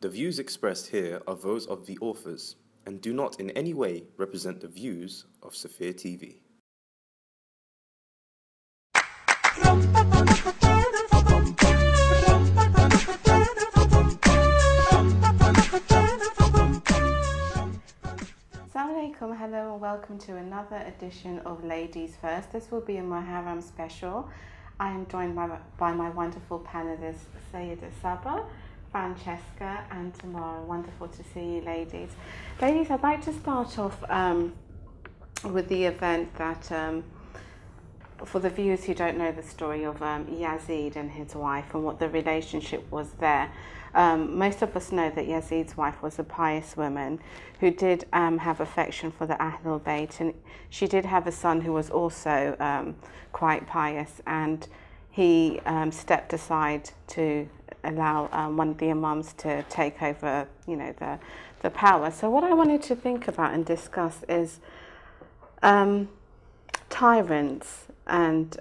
The views expressed here are those of the authors and do not in any way represent the views of SafeerTV. Assalamu alaikum, hello and welcome to another edition of Ladies First. This will be a Muharram special. I am joined by my wonderful panelists, Sayyida Saba, Francesca and Tamara. Wonderful to see you, ladies. Ladies, I'd like to start off with the event that, for the viewers who don't know the story of Yazid and his wife and what the relationship was there. Most of us know that Yazid's wife was a pious woman who did have affection for the Ahlul Bayt, and she did have a son who was also quite pious, and he stepped aside to allow one of the imams to take over, you know, the power. So what I wanted to think about and discuss is tyrants and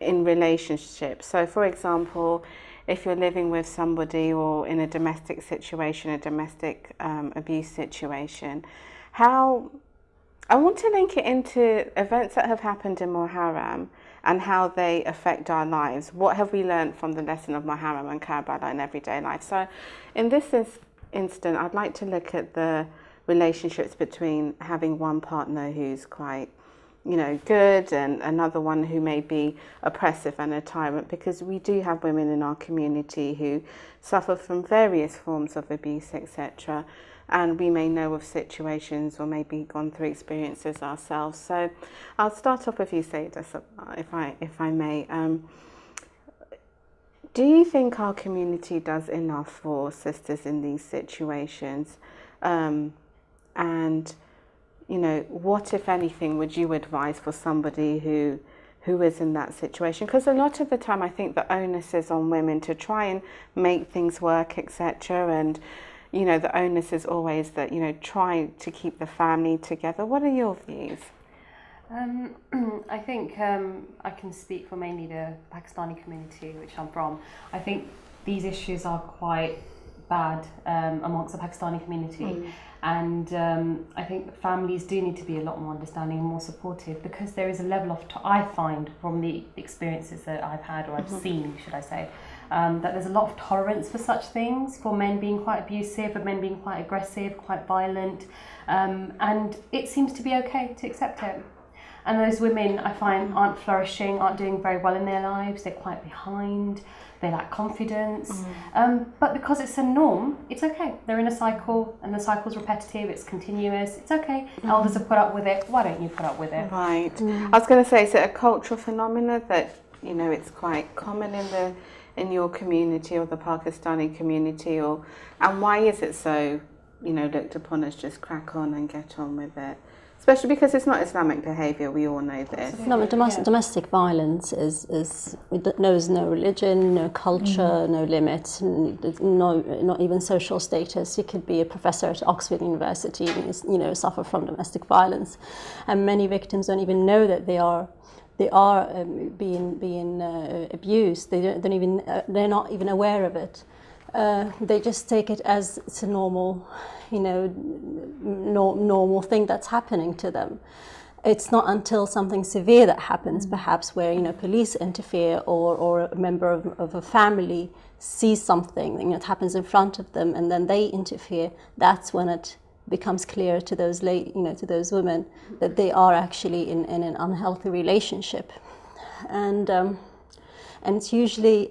in relationships. So for example, if you're living with somebody or in a domestic situation, a domestic abuse situation, how I want to link it into events that have happened in Muharram and how they affect our lives. What have we learned from the lesson of Muharram and Karbala in everyday life? So in this instant, I'd like to look at the relationships between having one partner who's quite, you know, good and another one who may be oppressive and a tyrant, because we do have women in our community who suffer from various forms of abuse, etc. And we may know of situations or maybe gone through experiences ourselves. So I'll start off with you, Sayyida, if I may. Do you think our community does enough for sisters in these situations? And you know, what, if anything, would you advise for somebody who is in that situation? Because a lot of the time I think the onus is on women to try and make things work, etc. And, you know, the onus is always that, you know, try to keep the family together. What are your views? I think I can speak for mainly the Pakistani community, which I'm from. I think these issues are quite bad amongst the Pakistani community. And I think families do need to be a lot more understanding and more supportive, because there is a level of, I find from the experiences that I've had, or I've seen, should I say, that there's a lot of tolerance for such things, for men being quite abusive, for men being quite aggressive, quite violent, and it seems to be okay to accept it. And those women, I find, aren't flourishing, aren't doing very well in their lives, they're quite behind, they lack confidence, but because it's a norm, it's okay. They're in a cycle, and the cycle's repetitive, it's continuous, it's okay. Elders have put up with it, why don't you put up with it? Right. I was going to say, is it a cultural phenomena that, you know, it's quite common in your community or the Pakistani community, and why is it so, you know, looked upon as just crack on and get on with it? Especially because it's not Islamic behaviour, we all know this. No, but domestic violence knows no religion, no culture, no limits, not even social status. You could be a professor at Oxford University and, you know, suffer from domestic violence, and many victims don't even know that they are being abused. They're not even aware of it. They just take it as it's a normal, you know, normal thing that's happening to them. It's not until something severe that happens, perhaps where, you know, police interfere or a member of a family sees something, you know, it happens in front of them, and then they interfere. That's when it becomes clear to those to those women that they are actually in an unhealthy relationship, and it's usually.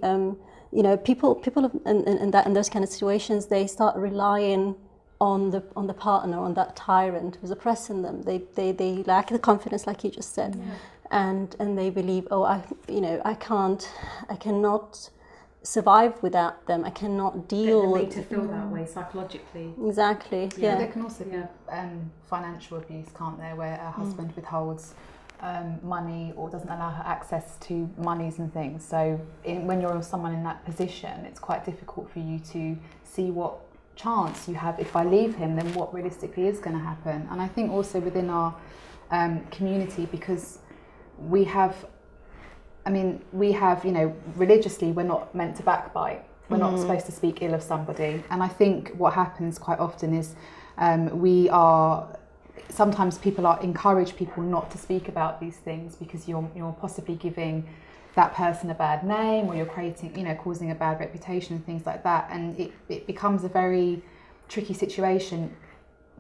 You know, people in those kind of situations, they start relying on the partner, on that tyrant who's oppressing them. They lack the confidence, like you just said, and they believe, oh, I cannot survive without them. I cannot deal. They need to feel that way psychologically. Exactly. Yeah. There can also be financial abuse, can't there, where a husband withholds money or doesn't allow her access to monies and things. So when you're someone in that position, it's quite difficult for you to see what chance you have. If I leave him, then what realistically is going to happen? And I think also within our community, because we have, you know, religiously we're not meant to backbite. We're not supposed to speak ill of somebody. And I think what happens quite often is sometimes people encourage people not to speak about these things because you're possibly giving that person a bad name, or you're causing a bad reputation and things like that. And it becomes a very tricky situation,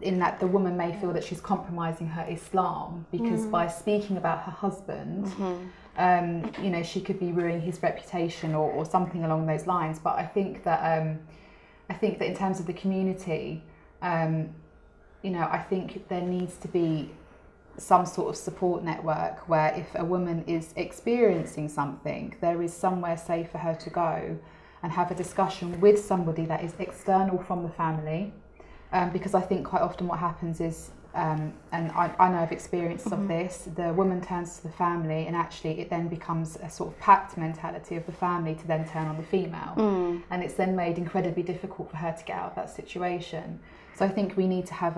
in that the woman may feel that she's compromising her Islam, because by speaking about her husband, she could be ruining his reputation or something along those lines. But I think that in terms of the community, I think there needs to be some sort of support network where if a woman is experiencing something, there is somewhere safe for her to go and have a discussion with somebody that is external from the family. Because I think quite often what happens is, and I know of experiences of this, the woman turns to the family, and actually it then becomes a sort of pact mentality of the family to then turn on the female. And it's then made incredibly difficult for her to get out of that situation. So I think we need to have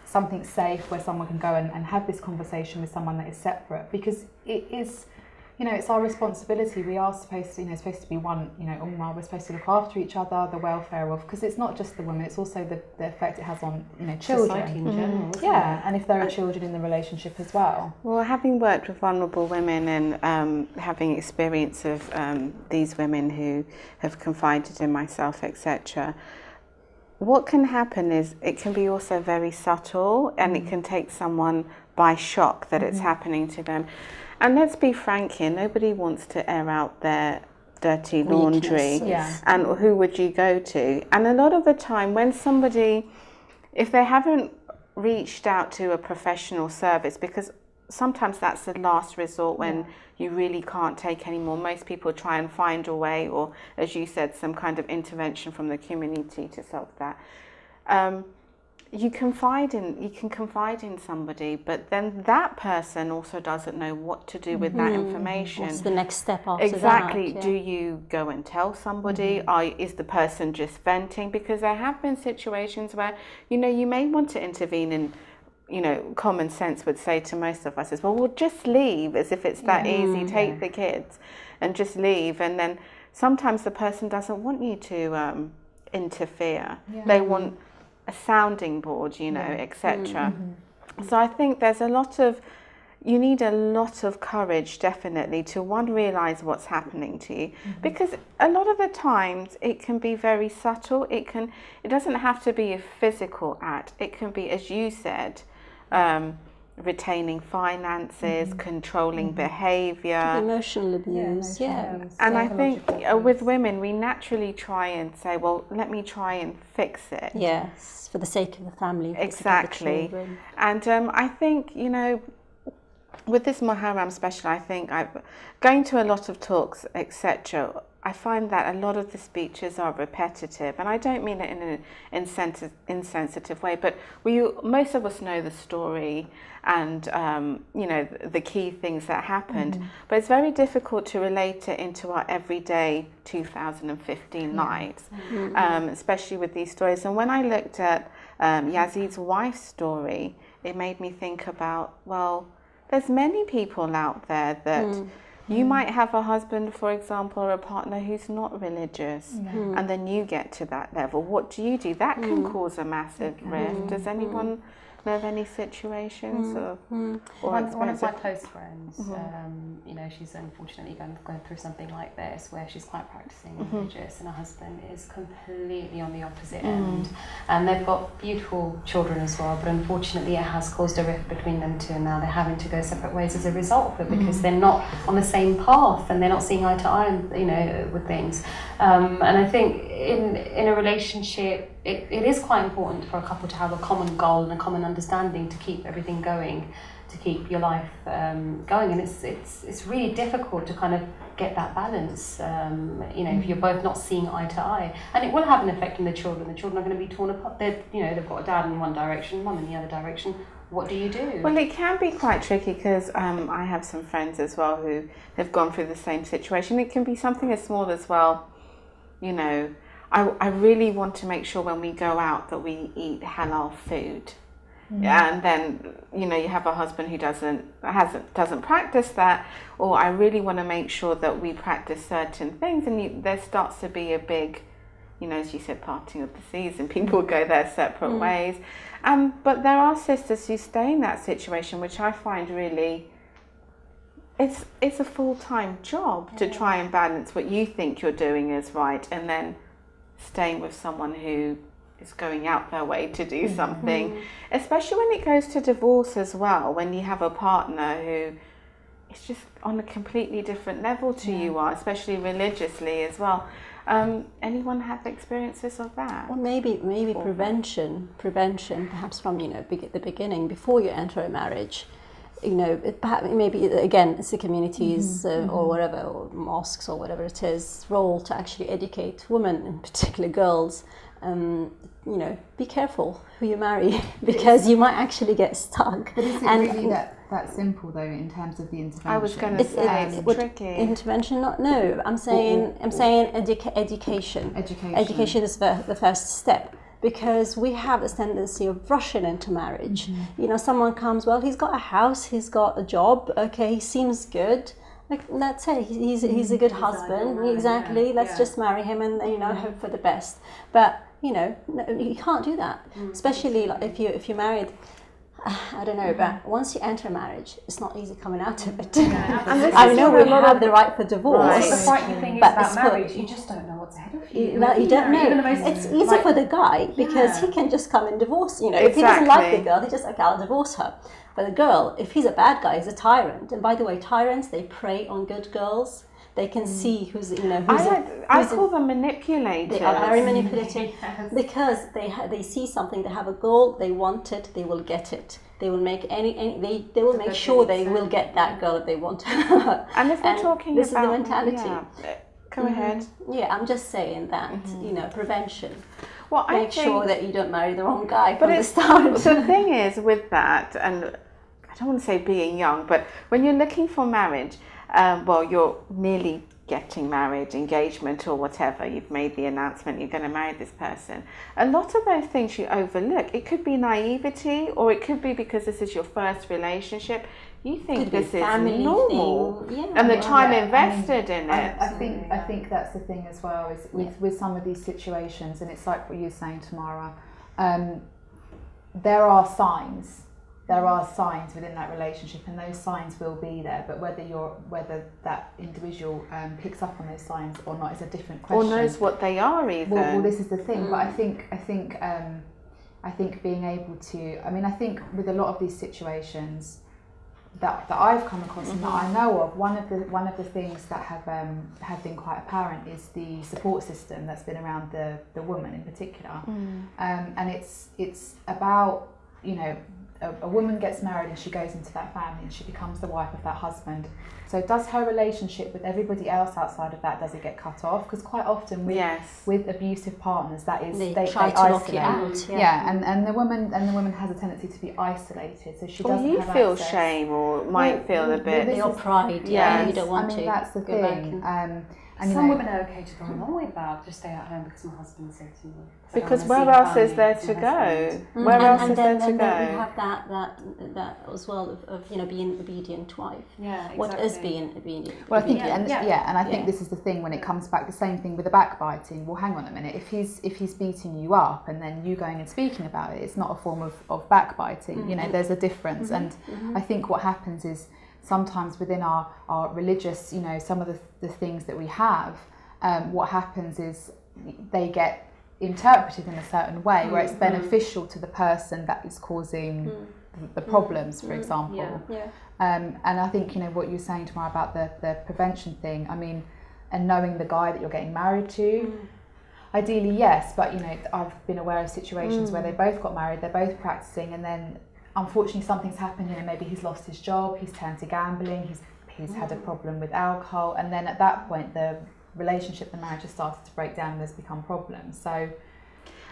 something safe where someone can go and have this conversation with someone that is separate, because it is, it's our responsibility. We are supposed to be one, Ummah. We're supposed to look after each other, the welfare of, because it's not just the women, it's also the effect it has on, children. Society in general. Yeah, and if there are children in the relationship as well. Well, having worked with vulnerable women and having experience of these women who have confided in myself, etc., what can happen is it can be also very subtle, and it can take someone by shock that it's happening to them. And let's be frank here, nobody wants to air out their dirty laundry. And who would you go to? And a lot of the time when somebody, if they haven't reached out to a professional service, because sometimes that's the last resort when you really can't take any more. Most people try and find a way, or as you said, some kind of intervention from the community to solve that. You can confide in somebody, but then that person also doesn't know what to do with that information. What's the next step after exactly. that? Do you go and tell somebody? Is the person just venting? Because there have been situations where, you may want to intervene, and common sense would say to most of us is, well, we'll just leave, as if it's that easy. Take the kids and just leave. And then sometimes the person doesn't want you to interfere. They want a sounding board, etc. So I think there's you need a lot of courage, definitely, to realize what's happening to you, because a lot of the times it can be very subtle. It doesn't have to be a physical act. It can be, as you said, retaining finances, controlling behavior, emotional abuse. And I think with women, we naturally try and say, well, let me try and fix it. Yes, for the sake of the family. Exactly. And I think, with this Muharram special, I think going to a lot of talks, etc., I find that a lot of the speeches are repetitive, and I don't mean it in an insensitive way, but most of us know the story and the key things that happened, but it's very difficult to relate it into our everyday 2015 lives, especially with these stories. And when I looked at Yazid's wife's story, it made me think about, well, there's many people out there that you might have a husband, for example, or a partner who's not religious, and then you get to that level. What do you do? That can cause a massive rift. Does anyone know of any situations? One of my close friends, she's unfortunately going through something like this, where she's quite practicing religious, and her husband is completely on the opposite end. And they've got beautiful children as well, but unfortunately it has caused a rift between them two, and now they're having to go separate ways as a result of it, because they're not on the same path, and they're not seeing eye to eye, with things. And I think in a relationship, it is quite important for a couple to have a common goal and a common understanding to keep everything going, to keep your life going. And it's really difficult to kind of get that balance, if you're both not seeing eye to eye. And it will have an effect on the children. The children are going to be torn apart. They've got a dad in one direction, mum in the other direction. What do you do? Well, it can be quite tricky, because I have some friends as well who have gone through the same situation. It can be something as small as, well, I really want to make sure when we go out that we eat halal food. and then you have a husband who doesn't practice that, or I really want to make sure that we practice certain things, and there starts to be a big, as you said, parting of the seas, and people go their separate ways. But there are sisters who stay in that situation, which I find really, it's a full-time job to try and balance what you think you're doing is right, and then staying with someone who is going out their way to do something, especially when it goes to divorce as well, when you have a partner who is just on a completely different level to you are, especially religiously as well. Anyone have experiences of that? Well, maybe prevention, perhaps from the beginning, before you enter a marriage. Perhaps maybe again it's the communities or whatever, or mosques or whatever it is, role to actually educate women, in particular girls. Be careful who you marry, because you might actually get stuck. But is it really that simple though, in terms of the intervention? I was going to say it's tricky. Intervention, no. I'm saying education. Education is the first step. Because we have this tendency of rushing into marriage. Someone comes, well, he's got a house, he's got a job, okay, he seems good. Like, that's it. He's a good husband. Exactly. Let's just marry him and hope for the best. But no, you can't do that. Especially like if you're married. I don't know, but once you enter marriage, it's not easy coming out of it. I know we have the right for divorce. Right. The frightening thing is about marriage, you just don't know what's ahead of you. You don't know. It's easy for the guy, because he can just come and divorce. If he doesn't like the girl, he just, okay, I'll divorce her. But the girl, if he's a bad guy, he's a tyrant. And by the way, tyrants, they prey on good girls. They can see who's I call them manipulators. They are very manipulative because they see something, they have a goal, they want it, they will get it. They will make they will make sure they will get that girl if they want her. And if we're talking this about, is the mentality. Go ahead. Yeah, I'm just saying that prevention. Well, make sure that you don't marry the wrong guy from the start. So the thing is with that, and I don't want to say being young, but when you're looking for marriage, you're nearly getting married, engagement or whatever, you've made the announcement you're going to marry this person. A lot of those things you overlook. It could be naivety, or it could be because this is your first relationship. You think this is normal, and the time invested in it. I think that's the thing as well, is with some of these situations, and it's like what you're saying, Tamara, there are signs. There are signs within that relationship, and those signs will be there. But whether that individual picks up on those signs or not is a different question. Or knows what they are even. Well, this is the thing. But I think being able to. I mean, I think with a lot of these situations that I've come across and that I know of, one of the things that have been quite apparent is the support system that's been around the woman in particular, and it's about a woman gets married and she goes into that family and she becomes the wife of that husband. So does her relationship with everybody else outside of that, does it get cut off? Because quite often with abusive partners, that is they try to lock it out. And the woman has a tendency to be isolated, so she doesn't have feel access. Shame or might feel a bit your pride. You don't want to. That's the thing. And some women are okay to go on holiday, but just stay at home because my husband said to me. Because where else is there to go? Where else is there to go? And you have that as well of being an obedient wife. Yeah, exactly. What is being obedient? Well, I think, and I think this is the thing when it comes back. The same thing with the backbiting. Well, hang on a minute. If he's beating you up and then you going and speaking about it, it's not a form of backbiting. There's a difference. And I think what happens is, sometimes within our religious, some of the things that we have, what happens is they get interpreted in a certain way where it's beneficial to the person that is causing the problems, for example. And I think, what you're saying, Tamara, about the prevention thing, I mean, and knowing the guy that you're getting married to, ideally, yes, but, I've been aware of situations where they both got married, they're both practicing, and then unfortunately something's happened, maybe he's lost his job, he's turned to gambling, he's had a problem with alcohol, and then at that point the relationship, the marriage has started to break down and there's become problems. So,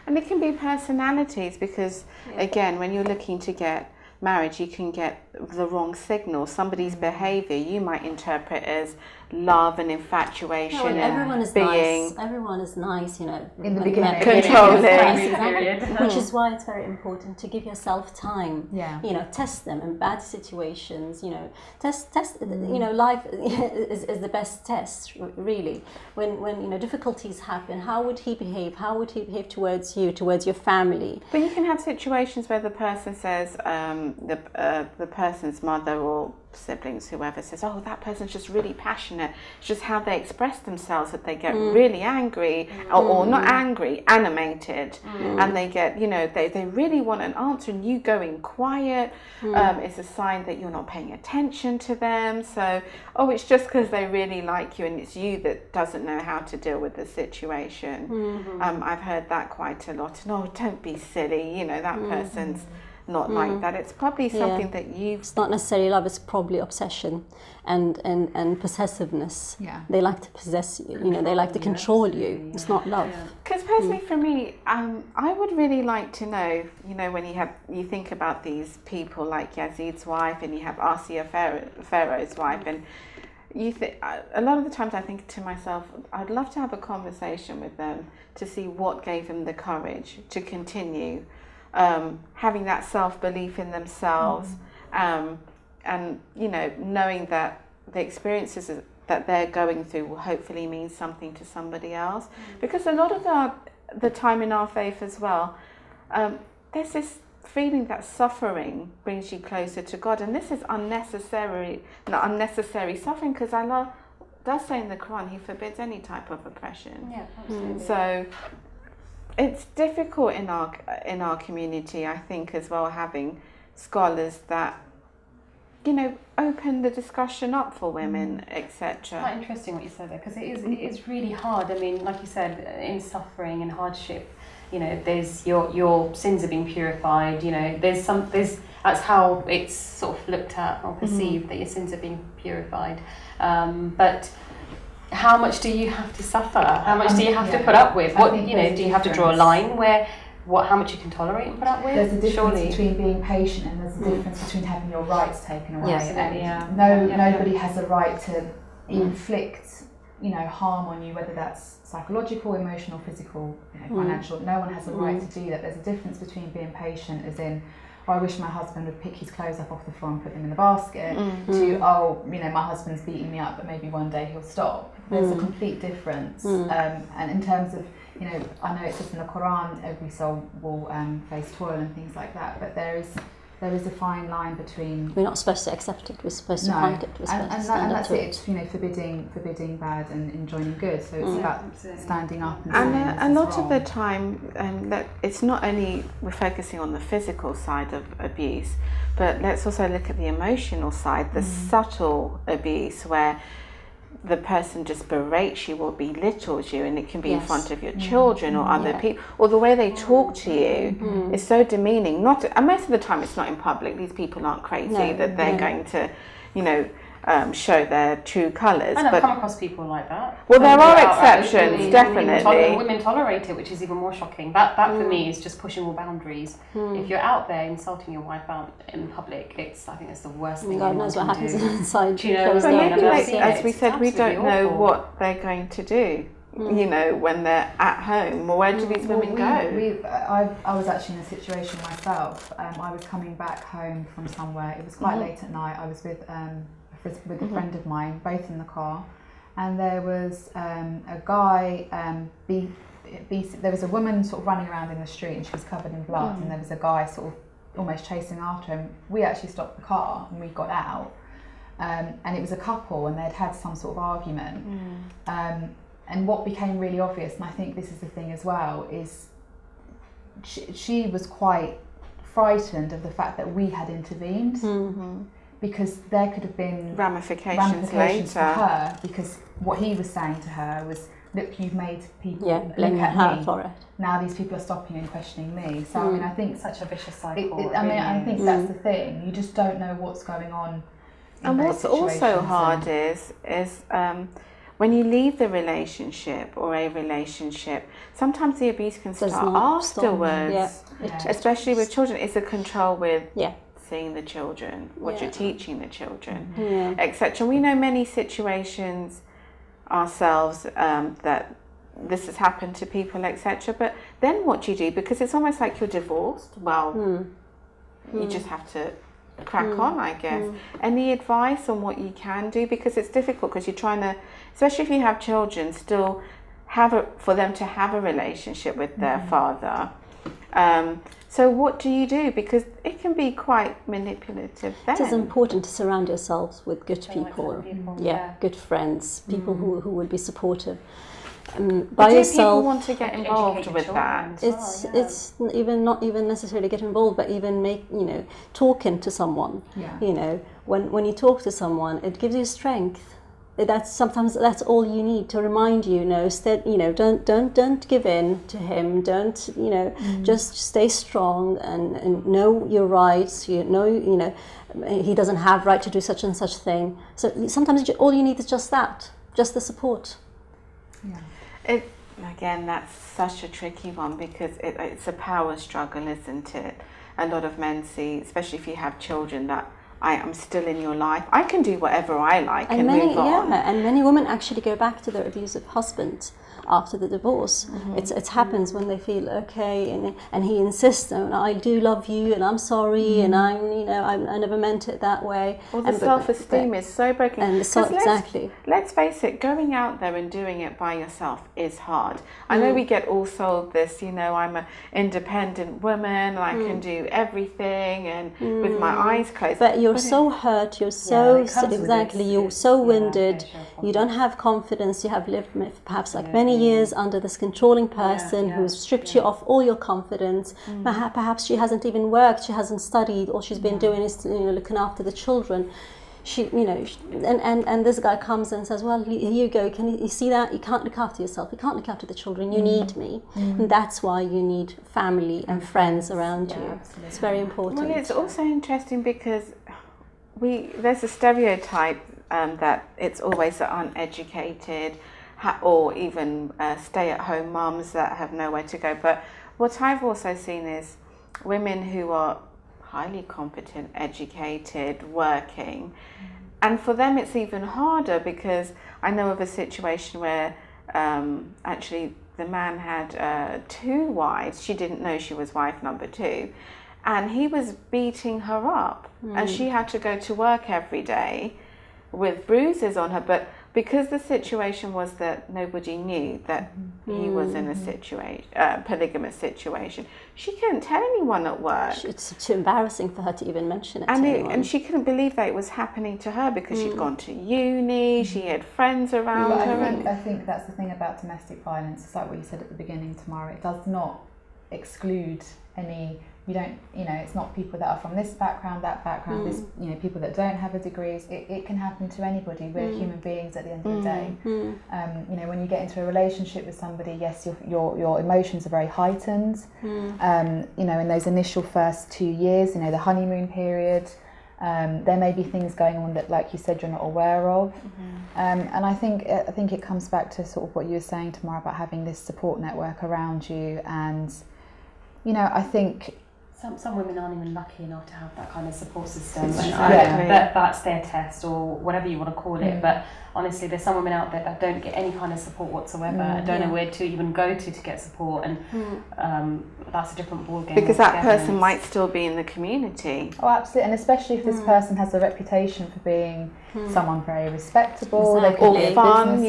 and it can be personalities, because again, when you're looking to get married, you can get the wrong signal. Somebody's behaviour you might interpret as love and infatuation No, and and everyone is being nice. Everyone is nice, you know. In the when beginning. they're Controlling. nice, Period. exactly. Which is why it's very important to give yourself time. Yeah. You know, test them in bad situations. You know, test. You know, life is the best test, really. When you know difficulties happen, how would he behave? How would he behave towards you, towards your family? But you can have situations where the person says, the person's mother or siblings, whoever, says, oh, that person's just really passionate. It's just how they express themselves that they get really angry, or not angry, animated, and they get, you know, they really want an answer, and you going quiet is a sign that you're not paying attention to them. So, oh, it's just because they really like you, and it's you that doesn't know how to deal with the situation. I've heard that quite a lot. And, oh, don't be silly, you know, that person's not like that. It's probably something that you've... It's not necessarily love, it's probably obsession and possessiveness. Yeah. They like to possess you, you know, they like to control you. It's not love. Because personally for me, I would really like to know, you know, when you think about these people like Yazid's wife, and you have Asiya Pharaoh's wife, and you think, a lot of the times I think to myself, I'd love to have a conversation with them to see what gave them the courage to continue having that self-belief in themselves, and, you know, knowing that the experiences that they're going through will hopefully mean something to somebody else. Because a lot of the time in our faith as well, there's this feeling that suffering brings you closer to God, and this is unnecessary suffering, because Allah does say in the Quran He forbids any type of oppression. Yeah, absolutely. So it's difficult in our community, I think, as well, having scholars that, you know, open the discussion up for women, etc. It's quite interesting what you said there, because it is really hard. I mean, like you said, in suffering and hardship, you know, there's your sins are being purified. You know, that's how it's sort of looked at or perceived, that your sins are being purified. But how much do you have to suffer? How much do you have to put up with? What, you know, do you have to draw a line where how much you can tolerate and put up with? There's a difference Surely. between being patient, and there's a difference between having your rights taken away. Yes, And yeah. nobody has a right to inflict, you know, harm on you, whether that's psychological, emotional, physical, you know, financial. No one has a right to do that. There's a difference between being patient, as in, oh, I wish my husband would pick his clothes up off the floor and put them in the basket, to, oh, you know, my husband's beating me up, but maybe one day he'll stop. There's a complete difference. And in terms of, you know, I know it says in the Quran, every soul will face toil and things like that, but there is a fine line between... We're not supposed to accept it, we're supposed to fight it, we're supposed to stand up that's to it. it. It's, you know, forbidding bad and enjoining good. So it's about standing up and And saying a this lot is of the wrong. time, that it's not only we're focusing on the physical side of abuse, but let's also look at the emotional side, the subtle abuse, where the person just berates you or belittles you, and it can be in front of your children or other people, or the way they talk to you is so demeaning. And most of the time it's not in public. These people aren't crazy that they're going to, you know, show their true colours. And I've come across people like that. Well, there are Outright, exceptions, definitely. Women tolerate it, which is even more shocking. That for me is just pushing all boundaries. If you're out there insulting your wife out in public, I think it's the worst thing. God knows what happens do. inside. Do you know, But maybe, like, as we said, we don't absolutely know awful. what they're going to do. You know, when they're at home, or where do these women go? I was actually in a situation myself. I was coming back home from somewhere. It was quite late at night. I was with a friend of mine, both in the car, and there was a guy. There was a woman sort of running around in the street, and she was covered in blood, and there was a guy sort of almost chasing after him. We actually stopped the car and we got out, and it was a couple, and they'd had some sort of argument. And what became really obvious, and I think this is the thing as well, is she was quite frightened of the fact that we had intervened, because there could have been Ramifications for later. her, because what he was saying to her was, look, you've made people look blaming at her me. for it. Now these people are stopping and questioning me. So I mean, I think Such a vicious cycle. I think that's the thing. You just don't know what's going on. And what's also hard is when you leave the relationship or a relationship, sometimes the abuse can start afterwards. Yeah. Especially with children. It's a control with seeing the children, what you're teaching the children, etc. We know many situations ourselves that this has happened to people, etc. But then what do you do? Because it's almost like you're divorced. Well, you just have to crack on, I guess. Any advice on what you can do? Because it's difficult, because you're trying to, especially if you have children, still for them to have a relationship with their father. So what do you do? Because it can be quite manipulative then. It is important to surround yourselves with good people. Good friends, people who will be supportive. By do yourself, people want to get involved with that? It's even not even necessarily get involved, but even talking to someone. When you talk to someone, it gives you strength. Sometimes that's all you need to remind you. Don't give in to him. Don't just stay strong and know your rights. He doesn't have right to do such and such thing. So sometimes all you need is just that, just the support. Again, that's such a tricky one, because it's a power struggle, isn't it? A lot of men see, especially if you have children, that I am still in your life. I can do whatever I like and move on. And many women actually go back to their abusive husband after the divorce. It happens when they feel okay, and he insists, "No, I do love you, and I'm sorry, and I never meant it that way." Well, the self-esteem is so broken. And exactly. Let's face it, going out there and doing it by yourself is hard. I know we get all sold this, I'm an independent woman, and I can do everything, and with my eyes closed. But you're so hurt, you're you're so winded, you don't have confidence, you have lived perhaps many years under this controlling person who's stripped you of all your confidence. Perhaps she hasn't even worked, she hasn't studied, all she's been doing is looking after the children. And this guy comes and says, "Well, here you go. Can you see that? You can't look after yourself. You can't look after the children. You need me." And that's why you need family and friends around you. Absolutely. It's very important. Well, it's also interesting because there's a stereotype that it's always the uneducated or even stay-at-home mums that have nowhere to go. But what I've also seen is women who are highly competent, educated, working, and for them it's even harder, because I know of a situation where actually the man had 2 wives. She didn't know she was wife number 2, and he was beating her up, and she had to go to work every day with bruises on her. But because the situation was that nobody knew that he was in a polygamous situation, she couldn't tell anyone at work. It's too embarrassing for her to even mention it to anyone. And she couldn't believe that it was happening to her, because she'd gone to uni, she had friends around her. I think that's the thing about domestic violence. It's like what you said at the beginning, Tamara. It does not exclude any. You don't, it's not people that are from this background, that background, this, people that don't have a degree. It can happen to anybody. We're human beings at the end of the day. When you get into a relationship with somebody, yes, your emotions are very heightened. In those initial first 2 years, the honeymoon period, there may be things going on that, like you said, you're not aware of. And I think it comes back to sort of what you were saying, Tamara, about having this support network around you. And, I think some women aren't even lucky enough to have that kind of support system. That's their test, or whatever you want to call it. But honestly, there's some women out there that don't get any kind of support whatsoever, don't know where to even go to get support, and that's a different ballgame. Because that person might still be in the community. Oh, absolutely, and especially if this person has a reputation for being someone very respectable, they could be fun,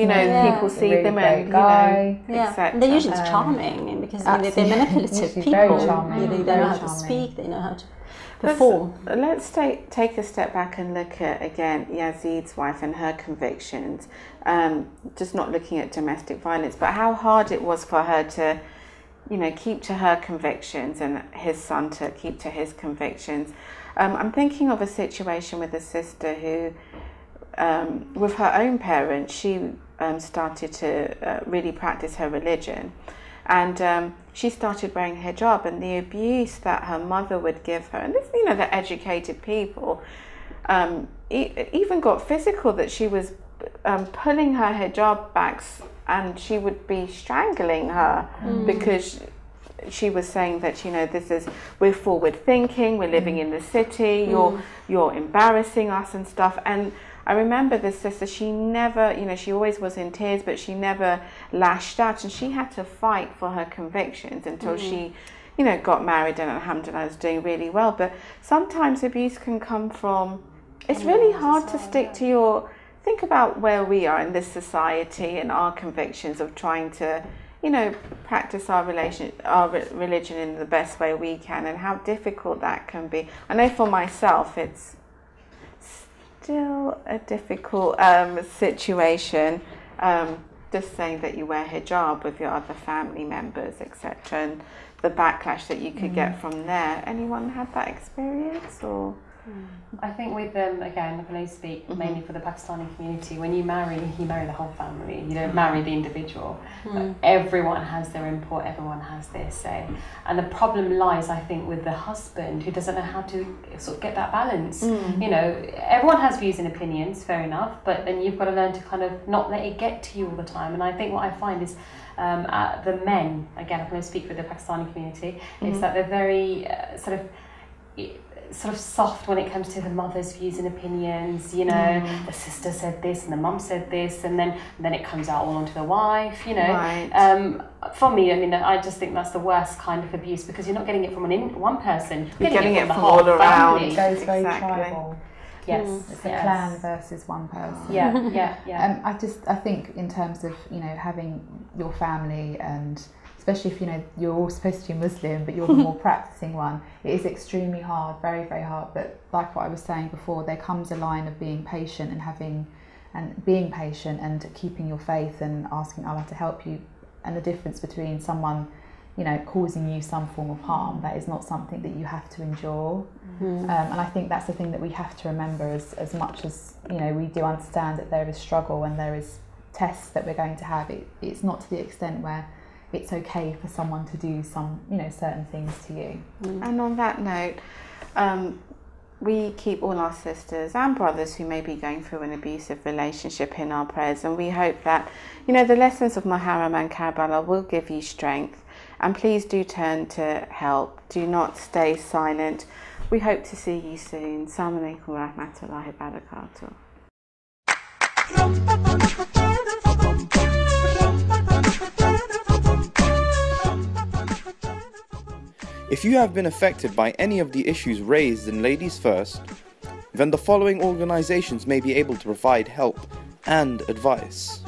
people see really them and and they're usually charming, because they're manipulative people. Very charming. They know how to speak, they know how to perform. Let's take a step back and look at, again, Yazid's wife and her convictions. Just not looking at domestic violence, but how hard it was for her to, keep to her convictions, and his son to keep to his convictions. I'm thinking of a situation with a sister who, with her own parents, she started to really practice her religion. And she started wearing hijab, and the abuse that her mother would give her, and this, the educated people, even got physical, that she was pulling her hijab back, and she would be strangling her because she was saying that, you know, we're forward thinking, we're living in the city, you're embarrassing us and stuff. And I remember this sister, she never, you know, she always was in tears, but she never lashed out, and she had to fight for her convictions until she, you know, got married, and alhamdulillah is doing really well. But sometimes abuse can come from, it's really hard to stick to your, think about where we are in this society and our convictions of trying to, you know, practice our religion in the best way we can, and how difficult that can be. I know for myself it's still a difficult situation, just saying that you wear hijab with your other family members, etc., and the backlash that you could get from there. Anyone had that experience? Or I think with them, again, I can only speak mainly for the Pakistani community. When you marry the whole family. You don't marry the individual. Everyone has their input, everyone has their say. And the problem lies, I think, with the husband who doesn't know how to sort of get that balance. You know, everyone has views and opinions, fair enough, but then you've got to learn to kind of not let it get to you all the time. And I think what I find is the men, again, I'm going to speak for the Pakistani community, is that they're very sort of soft when it comes to the mother's views and opinions. You know, the sister said this and the mum said this, and then it comes out all onto the wife, you know. Right. For me, I mean, I just think that's the worst kind of abuse, because you're not getting it from one person, you're getting it from the whole all around. family. It goes very tribal. Yes, it's a clan versus one person. Yeah. I think in terms of, you know, having your family, and especially if, you know, you're all supposed to be Muslim, but you're the more practicing one, it is extremely hard, very, very hard. But like what I was saying before, there comes a line of being patient and being patient and keeping your faith and asking Allah to help you. And the difference between someone, you know, causing you some form of harm, that is not something that you have to endure. And I think that's the thing that we have to remember, as much as, you know, we do understand that there is struggle and there is tests that we're going to have. It's not to the extent where it's okay for someone to do some, you know, certain things to you. And on that note, we keep all our sisters and brothers who may be going through an abusive relationship in our prayers, and we hope that, you know, the lessons of Muharram and Karbala will give you strength. And please do turn to help. Do not stay silent. We hope to see you soon. Assalamu alaikum wa rahmatullahi wa barakatuh. If you have been affected by any of the issues raised in Ladies First, then the following organizations may be able to provide help and advice.